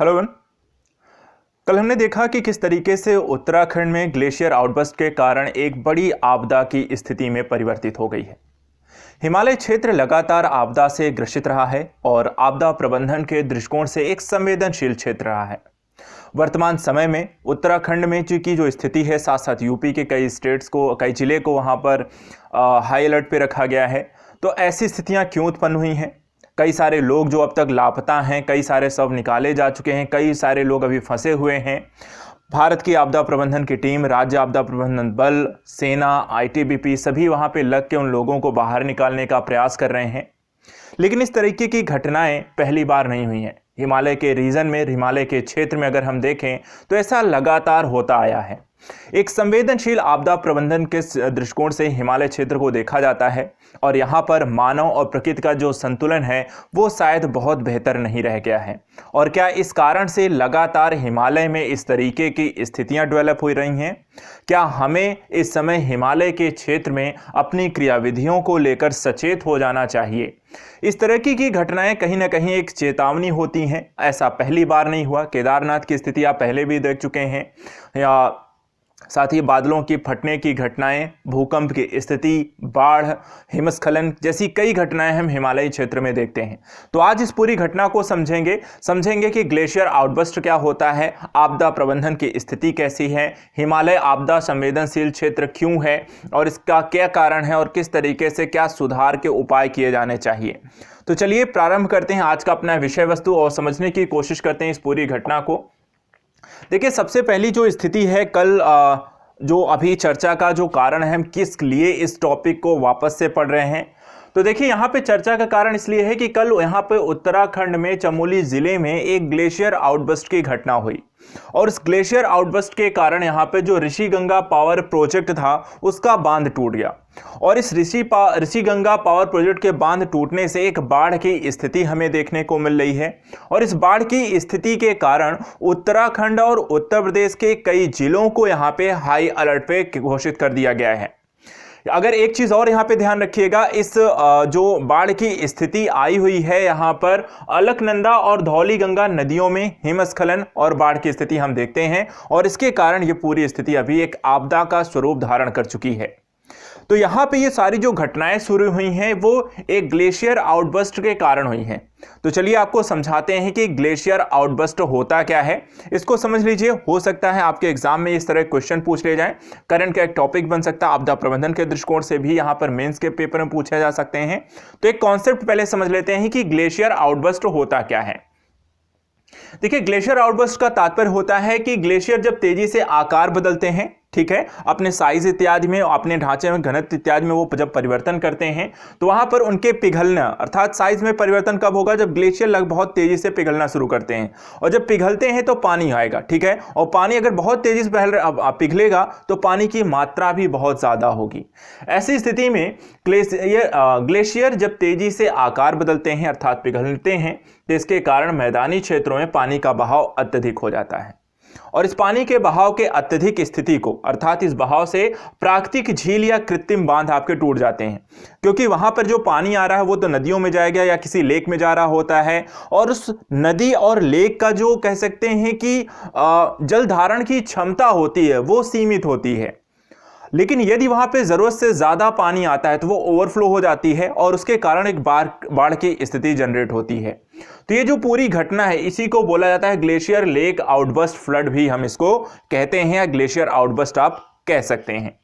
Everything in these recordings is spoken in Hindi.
Hello one. कल हमने देखा कि किस तरीके से उत्तराखंड में ग्लेशियर आउटबर्स्ट के कारण एक बड़ी आपदा की स्थिति में परिवर्तित हो गई है। हिमालय क्षेत्र लगातार आपदा से ग्रसित रहा है और आपदा प्रबंधन के दृष्टिकोण से एक संवेदनशील क्षेत्र रहा है। वर्तमान समय में उत्तराखंड में की जो स्थिति है, साथ साथ यूपी के कई जिले को वहाँ पर हाई अलर्ट पे रखा गया है। तो ऐसी स्थितियाँ क्यों उत्पन्न हुई हैं? कई सारे लोग जो अब तक लापता हैं, कई सारे शव निकाले जा चुके हैं, कई सारे लोग अभी फंसे हुए हैं। भारत की आपदा प्रबंधन की टीम, राज्य आपदा प्रबंधन बल, सेना, आईटीबीपी सभी वहां पे लग के उन लोगों को बाहर निकालने का प्रयास कर रहे हैं। लेकिन इस तरीके की घटनाएं पहली बार नहीं हुई हैं। हिमालय के रीजन में, हिमालय के क्षेत्र में अगर हम देखें तो ऐसा लगातार होता आया है। एक संवेदनशील आपदा प्रबंधन के दृष्टिकोण से हिमालय क्षेत्र को देखा जाता है और यहाँ पर मानव और प्रकृति का जो संतुलन है वो शायद बहुत बेहतर नहीं रह गया है। और क्या इस कारण से लगातार हिमालय में इस तरीके की स्थितियां डेवलप हो रही हैं? क्या हमें इस समय हिमालय के क्षेत्र में अपनी क्रियाविधियों को लेकर सचेत हो जाना चाहिए? इस तरह की घटनाएं कहीं ना कहीं एक चेतावनी होती हैं। ऐसा पहली बार नहीं हुआ। केदारनाथ की स्थिति आप पहले भी देख चुके हैं, या साथ ही बादलों की फटने की घटनाएं, भूकंप की स्थिति, बाढ़, हिमस्खलन जैसी कई घटनाएं हम हिमालयी क्षेत्र में देखते हैं। तो आज इस पूरी घटना को समझेंगे कि ग्लेशियर आउटबर्स्ट क्या होता है, आपदा प्रबंधन की स्थिति कैसी है, हिमालय आपदा संवेदनशील क्षेत्र क्यों है और इसका क्या कारण है और किस तरीके से क्या सुधार के उपाय किए जाने चाहिए। तो चलिए प्रारंभ करते हैं आज का अपना विषय वस्तु और समझने की कोशिश करते हैं इस पूरी घटना को। देखिए, सबसे पहली जो स्थिति है, कल जो अभी चर्चा का जो कारण है, हम किस लिए इस टॉपिक को वापस से पढ़ रहे हैं। तो देखिए, यहाँ पे चर्चा का कारण इसलिए है कि कल यहाँ पे उत्तराखंड में चमोली जिले में एक ग्लेशियर आउटबर्स्ट की घटना हुई और इस ग्लेशियर आउटबर्स्ट के कारण यहाँ पे जो ऋषिगंगा पावर प्रोजेक्ट था उसका बांध टूट गया। और इस ऋषिगंगा पावर प्रोजेक्ट के बांध टूटने से एक बाढ़ की स्थिति हमें देखने को मिल रही है और इस बाढ़ की स्थिति के कारण उत्तराखंड और उत्तर प्रदेश के कई जिलों को यहाँ पे हाई अलर्ट पे घोषित कर दिया गया है। अगर एक चीज और यहाँ पे ध्यान रखिएगा, इस जो बाढ़ की स्थिति आई हुई है यहाँ पर अलकनंदा और धौलीगंगा नदियों में हिमस्खलन और बाढ़ की स्थिति हम देखते हैं और इसके कारण ये पूरी स्थिति अभी एक आपदा का स्वरूप धारण कर चुकी है। तो यहाँ पे ये सारी जो घटनाएं शुरू हुई हैं वो एक ग्लेशियर आउटबर्स्ट के कारण हुई हैं। तो चलिए आपको समझाते हैं कि ग्लेशियर आउटबर्स्ट होता क्या है। इसको समझ लीजिए, हो सकता है आपके एग्जाम में इस तरह क्वेश्चन पूछ ले जाए। करंट का एक टॉपिक बन सकता है, आपदा प्रबंधन के दृष्टिकोण से भी यहाँ पर मेंस के पेपर में पूछे जा सकते हैं। तो एक कॉन्सेप्ट पहले समझ लेते हैं कि ग्लेशियर आउटबर्स्ट होता क्या है। देखिए, ग्लेशियर आउटबर्स्ट का तात्पर्य होता है कि ग्लेशियर जब तेजी से आकार बदलते हैं, ठीक है, अपने साइज इत्यादि में, अपने ढांचे में, घनत्व इत्यादि में वो जब परिवर्तन करते हैं तो वहां पर उनके पिघलना, अर्थात साइज में परिवर्तन कब होगा? जब ग्लेशियर बहुत तेजी से पिघलना शुरू करते हैं और जब पिघलते हैं तो पानी आएगा, ठीक है, और पानी अगर बहुत तेजी से पिघलेगा तो पानी की मात्रा भी बहुत ज्यादा होगी। ऐसी स्थिति में ग्लेशियर जब तेजी से आकार बदलते हैं अर्थात पिघलते हैं तो इसके कारण मैदानी क्षेत्रों में पानी का बहाव अत्यधिक हो जाता है और इस पानी के बहाव के अत्यधिक स्थिति को, अर्थात इस बहाव से प्राकृतिक झील या कृत्रिम बांध आपके टूट जाते हैं, क्योंकि वहां पर जो पानी आ रहा है वो तो नदियों में जाएगा या किसी लेक में जा रहा होता है और उस नदी और लेक का जो कह सकते हैं कि जल धारण की क्षमता होती है वो सीमित होती है। लेकिन यदि वहां पे जरूरत से ज्यादा पानी आता है तो वो ओवरफ्लो हो जाती है और उसके कारण एक बाढ़ की स्थिति जनरेट होती है। तो ये जो पूरी घटना है इसी को बोला जाता है ग्लेशियर लेक आउटबर्स्ट फ्लड, भी हम इसको कहते हैं, या ग्लेशियर आउटबर्स्ट आप कह सकते हैं।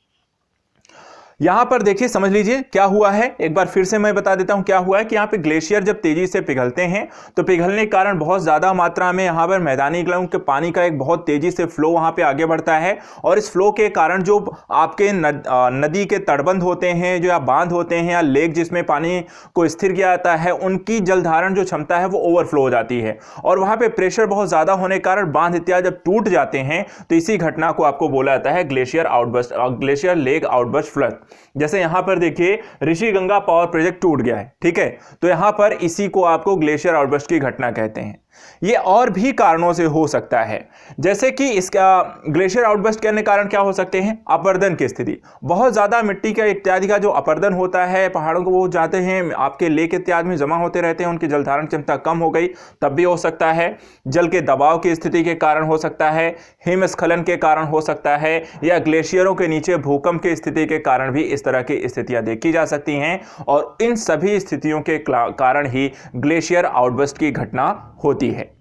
यहां पर देखिए, समझ लीजिए क्या हुआ है। एक बार फिर से मैं बता देता हूं क्या हुआ है कि यहाँ पे ग्लेशियर जब तेजी से पिघलते हैं तो पिघलने के कारण बहुत ज्यादा मात्रा में यहाँ पर मैदानी इलाकों के पानी का एक बहुत तेजी से फ्लो वहां पे आगे बढ़ता है और इस फ्लो के कारण जो आपके नदी के तटबंध होते हैं, जो या बांध होते हैं या लेक जिसमें पानी को स्थिर किया जाता है, उनकी जल धारण जो क्षमता है वो ओवरफ्लो हो जाती है और वहां पे प्रेशर बहुत ज्यादा होने के कारण बांध इत्यादि जब टूट जाते हैं तो इसी घटना को आपको बोला जाता है glacier outburst, glacier lake outburst flood. जैसे यहां पर देखिए ऋषिगंगा पावर प्रोजेक्ट टूट गया है, ठीक है, तो यहां पर इसी को आपको ग्लेशियर आउटबर्स्ट की घटना कहते हैं। ये और भी कारणों से हो सकता है, जैसे कि इसका ग्लेशियर आउटबर्स्ट करने के कारण क्या हो सकते हैं, अपर्दन की स्थिति, बहुत ज़्यादा मिट्टी का इत्यादि का जो अपर्दन होता है पहाड़ों को वो जाते हैं आपके लेक इत्यादि में जमा होते रहते हैं, उनकी जलधारण क्षमता कम हो गई तब भी हो सकता है, जल के दबाव की स्थिति के कारण हो सकता है, हिमस्खलन के कारण हो सकता है, या ग्लेशियरों के नीचे भूकंप की स्थिति के कारण भी इस तरह की स्थितियां देखी जा सकती हैं, और इन सभी स्थितियों के कारण ही ग्लेशियर आउटबर्स्ट की घटना होती है।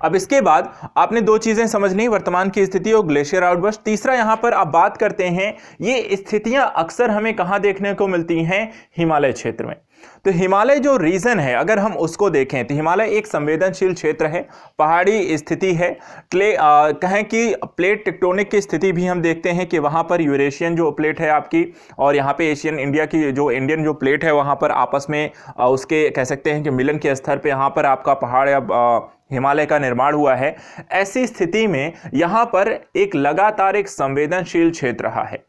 अब इसके बाद आपने दो चीजें समझनी, वर्तमान की स्थिति और ग्लेशियर आउटबर्स्ट। तीसरा यहां पर आप बात करते हैं, ये स्थितियां अक्सर हमें कहां देखने को मिलती हैं, हिमालय क्षेत्र में। तो हिमालय जो रीजन है अगर हम उसको देखें तो हिमालय एक संवेदनशील क्षेत्र है, पहाड़ी स्थिति है, कहें कि प्लेट टेक्टोनिक की स्थिति भी हम देखते हैं कि वहां पर यूरेशियन जो प्लेट है आपकी और यहाँ पे एशियन इंडिया की जो इंडियन जो प्लेट है वहां पर आपस में उसके कह सकते हैं कि मिलन के स्तर पे यहाँ पर आपका पहाड़ या हिमालय का निर्माण हुआ है। ऐसी स्थिति में यहाँ पर एक लगातार एक संवेदनशील क्षेत्र रहा है,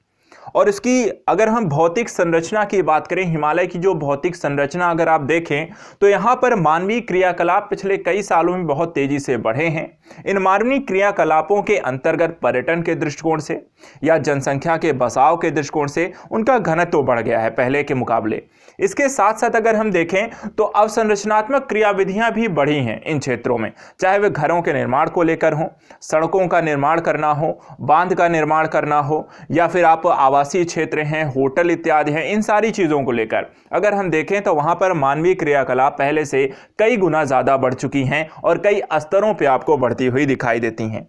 और इसकी अगर हम भौतिक संरचना की बात करें, हिमालय की जो भौतिक संरचना अगर आप देखें तो यहाँ पर मानवीय क्रियाकलाप पिछले कई सालों में बहुत तेजी से बढ़े हैं। इन मानवीय क्रियाकलापों के अंतर्गत पर्यटन के दृष्टिकोण से या जनसंख्या के बसाव के दृष्टिकोण से उनका घनत्व बढ़ गया है पहले के मुकाबले। इसके साथ साथ अगर हम देखें तो अवसंरचनात्मक क्रियाविधियां भी बढ़ी हैं इन क्षेत्रों में, चाहे वे घरों के निर्माण को लेकर हो, सड़कों का निर्माण करना हो, बांध का निर्माण करना हो, या फिर आप आवासीय क्षेत्र हैं, होटल इत्यादि हैं, इन सारी चीज़ों को लेकर अगर हम देखें तो वहाँ पर मानवीय क्रियाकलाप पहले से कई गुना ज़्यादा बढ़ चुकी हैं और कई स्तरों पर आपको बढ़ती हुई दिखाई देती हैं।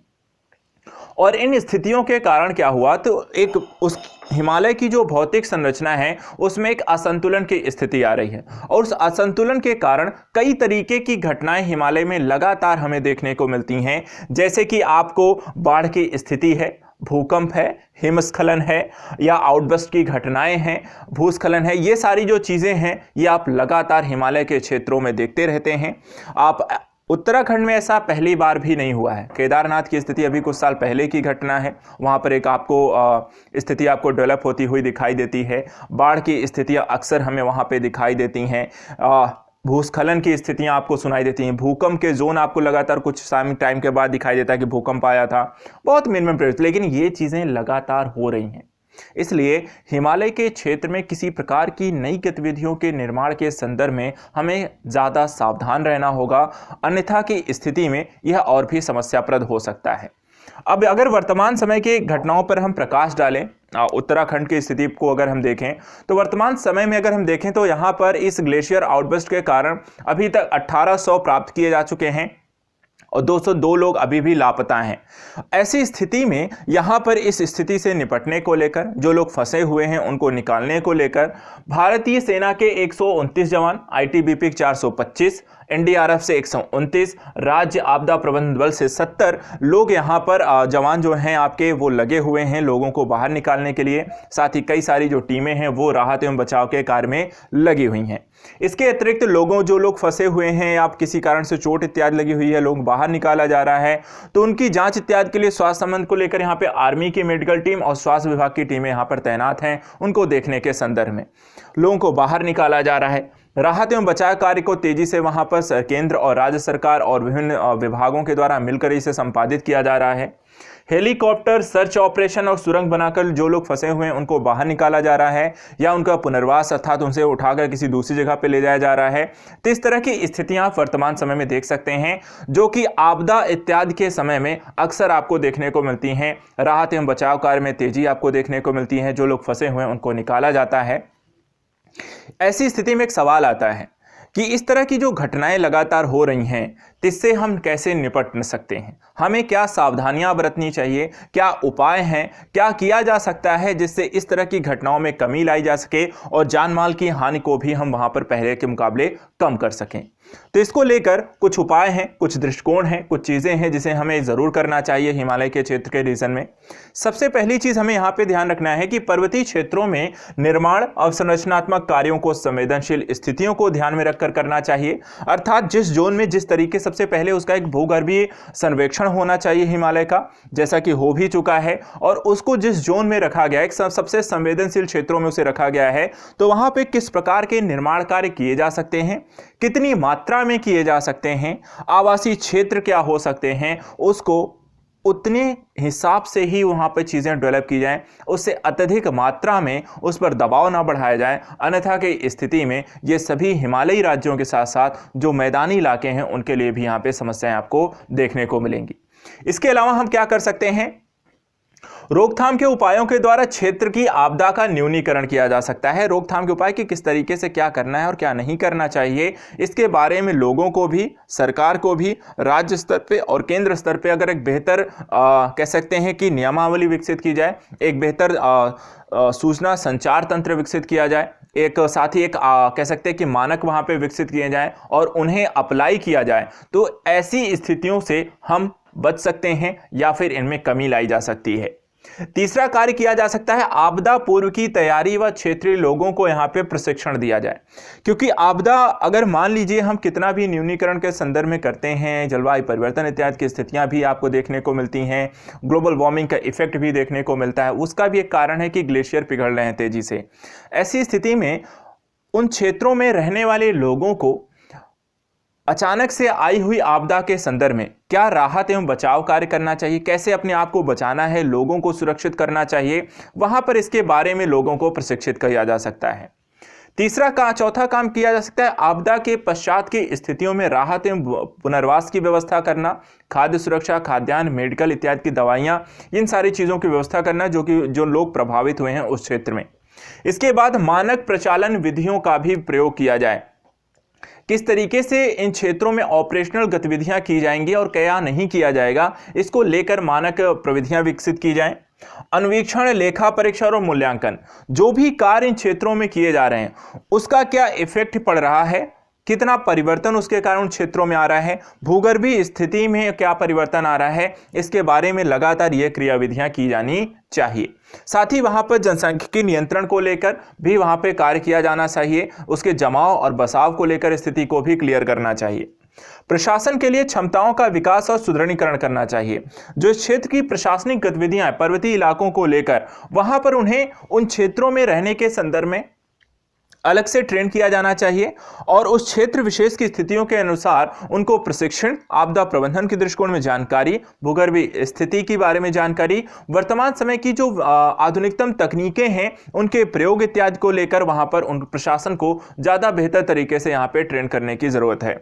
और इन स्थितियों के कारण क्या हुआ, तो एक उस हिमालय की जो भौतिक संरचना है उसमें एक असंतुलन की स्थिति आ रही है, और उस असंतुलन के कारण कई तरीके की घटनाएं हिमालय में लगातार हमें देखने को मिलती हैं, जैसे कि आपको बाढ़ की स्थिति है, भूकंप है, हिमस्खलन है, या आउटबर्स्ट की घटनाएं हैं, भूस्खलन है, ये सारी जो चीज़ें हैं ये आप लगातार हिमालय के क्षेत्रों में देखते रहते हैं। आप उत्तराखंड में ऐसा पहली बार भी नहीं हुआ है। केदारनाथ की स्थिति अभी कुछ साल पहले की घटना है, वहाँ पर एक आपको स्थिति आपको डेवलप होती हुई दिखाई देती है। बाढ़ की स्थितियाँ अक्सर हमें वहाँ पे दिखाई देती हैं, भूस्खलन की स्थितियाँ आपको सुनाई देती हैं, भूकंप के जोन आपको लगातार कुछ टाइम के बाद दिखाई देता है कि भूकंप आया था, बहुत मिनिमम प्रेशर, लेकिन ये चीज़ें लगातार हो रही हैं। इसलिए हिमालय के क्षेत्र में किसी प्रकार की नई गतिविधियों के निर्माण के संदर्भ में हमें ज़्यादा सावधान रहना होगा, अन्यथा की स्थिति में यह और भी समस्याप्रद हो सकता है। अब अगर वर्तमान समय के घटनाओं पर हम प्रकाश डालें, उत्तराखंड की स्थिति को अगर हम देखें तो वर्तमान समय में अगर हम देखें तो यहाँ पर इस ग्लेशियर आउटबर्स्ट के कारण अभी तक 1800 प्राप्त किए जा चुके हैं और 202 लोग अभी भी लापता हैं। ऐसी स्थिति में यहाँ पर इस स्थिति से निपटने को लेकर, जो लोग फंसे हुए हैं उनको निकालने को लेकर भारतीय सेना के 129 जवान, आईटीबीपी 425, एनडीआरएफ से 129, राज्य आपदा प्रबंधन बल से 70 लोग यहाँ पर जवान जो हैं आपके वो लगे हुए हैं लोगों को बाहर निकालने के लिए। साथ ही कई सारी जो टीमें हैं वो राहत एवं बचाव के कार्य में लगी हुई हैं। इसके अतिरिक्त जो लोग फंसे हुए हैं या किसी कारण से चोट इत्यादि लगी हुई है, लोग बाहर निकाला जा रहा है, तो उनकी जांच इत्यादि के लिए स्वास्थ्य संबंध को लेकर यहाँ पे आर्मी की मेडिकल टीम और स्वास्थ्य विभाग की टीमें यहाँ पर तैनात हैं। उनको देखने के संदर्भ में लोगों को बाहर निकाला जा रहा है। राहत एवं बचाव कार्य को तेजी से वहां पर केंद्र और राज्य सरकार और विभिन्न विभागों के द्वारा मिलकर इसे संपादित किया जा रहा है। हेलीकॉप्टर सर्च ऑपरेशन और सुरंग बनाकर जो लोग फंसे हुए हैं उनको बाहर निकाला जा रहा है या उनका पुनर्वास अर्थात उनसे उठाकर किसी दूसरी जगह पर ले जाया जा रहा है। तो इस तरह की स्थितियां आप वर्तमान समय में देख सकते हैं, जो कि आपदा इत्यादि के समय में अक्सर आपको देखने को मिलती हैं। राहत एवं बचाव कार्य में तेजी आपको देखने को मिलती है, जो लोग फंसे हुए हैं उनको निकाला जाता है। ऐसी स्थिति में एक सवाल आता है कि इस तरह की जो घटनाएं लगातार हो रही हैं, इससे हम कैसे निपट सकते हैं, हमें क्या सावधानियां बरतनी चाहिए, क्या उपाय हैं, क्या किया जा सकता है जिससे इस तरह की घटनाओं में कमी लाई जा सके और जान माल की हानि को भी हम वहां पर पहले के मुकाबले कम कर सकें। तो इसको लेकर कुछ उपाय हैं, कुछ दृष्टिकोण हैं, कुछ चीज़ें हैं जिसे हमें ज़रूर करना चाहिए हिमालय के क्षेत्र के रीजन में। सबसे पहली चीज़ हमें यहाँ पे ध्यान रखना है कि पर्वतीय क्षेत्रों में निर्माण अवसंरचनात्मक कार्यों को संवेदनशील स्थितियों को ध्यान में रखकर करना चाहिए, अर्थात जिस जोन में जिस तरीके सबसे पहले उसका एक भूगर्भीय सर्वेक्षण होना चाहिए हिमालय का, जैसा कि हो भी चुका है, और उसको जिस जोन में रखा गया, एक सबसे संवेदनशील क्षेत्रों में उसे रखा गया है, तो वहाँ पे किस प्रकार के निर्माण कार्य किए जा सकते हैं, कितनी मात्रा मात्रा में किए जा सकते हैं, आवासीय क्षेत्र क्या हो सकते हैं, उसको उतने हिसाब से ही वहाँ पर चीज़ें डेवलप की जाएं, उससे अत्यधिक मात्रा में उस पर दबाव ना बढ़ाया जाए। अन्यथा की स्थिति में ये सभी हिमालयी राज्यों के साथ साथ जो मैदानी इलाके हैं उनके लिए भी यहाँ पे समस्याएं आपको देखने को मिलेंगी। इसके अलावा हम क्या कर सकते हैं, रोकथाम के उपायों के द्वारा क्षेत्र की आपदा का न्यूनीकरण किया जा सकता है। रोकथाम के उपाय कि किस तरीके से क्या करना है और क्या नहीं करना चाहिए, इसके बारे में लोगों को भी, सरकार को भी राज्य स्तर पे और केंद्र स्तर पे अगर एक बेहतर कह सकते हैं कि नियमावली विकसित की जाए, एक बेहतर सूचना संचार तंत्र विकसित किया जाए, एक साथ ही एक कह सकते हैं कि मानक वहां पे विकसित किए जाएं और उन्हें अप्लाई किया जाए, तो ऐसी स्थितियों से हम बच सकते हैं या फिर इनमें कमी लाई जा सकती है। तीसरा कार्य किया जा सकता है, आपदा पूर्व की तैयारी व क्षेत्रीय लोगों को यहां पे प्रशिक्षण दिया जाए। क्योंकि आपदा अगर मान लीजिए हम कितना भी न्यूनीकरण के संदर्भ में करते हैं, जलवायु परिवर्तन इत्यादि की स्थितियां भी आपको देखने को मिलती हैं, ग्लोबल वार्मिंग का इफेक्ट भी देखने को मिलता है, उसका भी एक कारण है कि ग्लेशियर पिघल रहे हैं तेजी से। ऐसी स्थिति में उन क्षेत्रों में रहने वाले लोगों को अचानक से आई हुई आपदा के संदर्भ में क्या राहत एवं बचाव कार्य करना चाहिए, कैसे अपने आप को बचाना है, लोगों को सुरक्षित करना चाहिए, वहां पर इसके बारे में लोगों को प्रशिक्षित किया जा सकता है। चौथा काम किया जा सकता है, आपदा के पश्चात की स्थितियों में राहत एवं पुनर्वास की व्यवस्था करना, खाद्य सुरक्षा, खाद्यान्न, मेडिकल इत्यादि की दवाइयां, इन सारी चीजों की व्यवस्था करना जो लोग प्रभावित हुए हैं उस क्षेत्र में। इसके बाद मानक प्रचालन विधियों का भी प्रयोग किया जाए, किस तरीके से इन क्षेत्रों में ऑपरेशनल गतिविधियां की जाएंगी और क्या नहीं किया जाएगा, इसको लेकर मानक प्रविधियां विकसित की जाएं। अन्वेक्षण, लेखा परीक्षा और मूल्यांकन, जो भी कार्य इन क्षेत्रों में किए जा रहे हैं उसका क्या इफेक्ट पड़ रहा है, कितना परिवर्तन उसके कारण क्षेत्रों में आ रहा है, भूगर्भीय स्थिति में क्या परिवर्तन आ रहा है, इसके बारे में लगातार ये क्रियाविधियां की जानी चाहिए। साथ ही वहां पर जनसांख्यिकी नियंत्रण को लेकर भी वहां पे कार्य किया जाना चाहिए, उसके जमाव और बसाव को लेकर स्थिति को भी क्लियर करना चाहिए। प्रशासन के लिए क्षमताओं का विकास और सुदृढ़ीकरण करना चाहिए। जो इस क्षेत्र की प्रशासनिक गतिविधियां पर्वतीय इलाकों को लेकर, वहां पर उन्हें उन क्षेत्रों में रहने के संदर्भ में अलग से ट्रेन किया जाना चाहिए और उस क्षेत्र विशेष की स्थितियों के अनुसार उनको प्रशिक्षण, आपदा प्रबंधन के दृष्टिकोण में जानकारी, भूगर्भीय स्थिति के बारे में जानकारी, वर्तमान समय की जो आधुनिकतम तकनीकें हैं उनके प्रयोग इत्यादि को लेकर वहां पर उन प्रशासन को ज्यादा बेहतर तरीके से यहां पे ट्रेन करने की जरूरत है।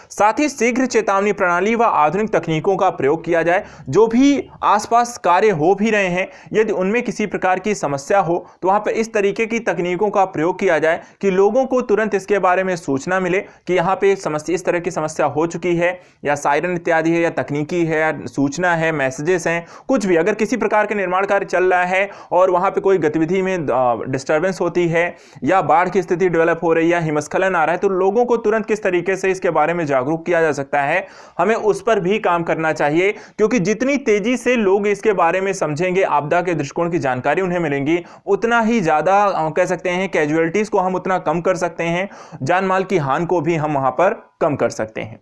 साथ ही शीघ्र चेतावनी प्रणाली व आधुनिक तकनीकों का प्रयोग किया जाए। जो भी आसपास कार्य हो भी रहे हैं, यदि उनमें किसी प्रकार की समस्या हो तो वहां पर इस तरीके की तकनीकों का प्रयोग किया जाए कि लोगों को तुरंत इसके बारे में सूचना मिले कि यहाँ पे समस्या, इस तरह की समस्या हो चुकी है, या सायरन इत्यादि है, या तकनीकी है, या सूचना है, मैसेजेस हैं, कुछ भी अगर किसी प्रकार के निर्माण कार्य चल रहा है और वहाँ पे कोई गतिविधि में डिस्टर्बेंस होती है, या बाढ़ की स्थिति डेवलप हो रही है, या हिमस्खलन आ रहा है, तो लोगों को तुरंत किस तरीके से इसके बारे में जागरूक किया जा सकता है, हमें उस पर भी काम करना चाहिए। क्योंकि जितनी तेजी से लोग इसके बारे में समझेंगे, आपदा के दृष्टिकोण की जानकारी उन्हें मिलेंगी, उतना ही ज्यादा कह सकते हैं कैजुअलिटीज को हम उतना कम कर सकते हैं, जान माल की हानि को भी हम वहां पर कम कर सकते हैं।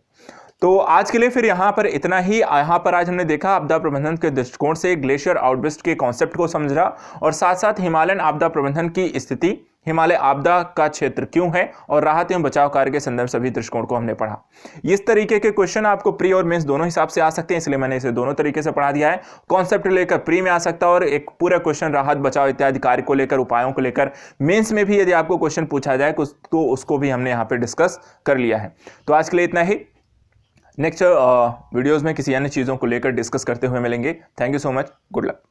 तो आज के लिए फिर यहां पर इतना ही। यहां पर आज हमने देखा आपदा प्रबंधन के दृष्टिकोण से ग्लेशियर आउटबर्स्ट के कॉन्सेप्ट को समझा और साथ साथ हिमालयन आपदा प्रबंधन की स्थिति, हिमालय आपदा का क्षेत्र क्यों है और राहत एवं बचाव कार्य के संदर्भ सभी दृष्टिकोण को हमने पढ़ा। इस तरीके के क्वेश्चन आपको प्री और मेंस दोनों हिसाब से आ सकते हैं, इसलिए मैंने इसे दोनों तरीके से पढ़ा दिया है। कॉन्सेप्ट लेकर प्री में आ सकता है और एक पूरा क्वेश्चन राहत बचाव इत्यादि कार्य को लेकर, उपायों को लेकर मेंस में भी यदि आपको क्वेश्चन पूछा जाए तो उसको भी हमने यहाँ पे डिस्कस कर लिया है। तो आज के लिए इतना ही। नेक्स्ट वीडियोज में किसी अन्य चीज़ों को लेकर डिस्कस करते हुए मिलेंगे। Thank you so much, good luck.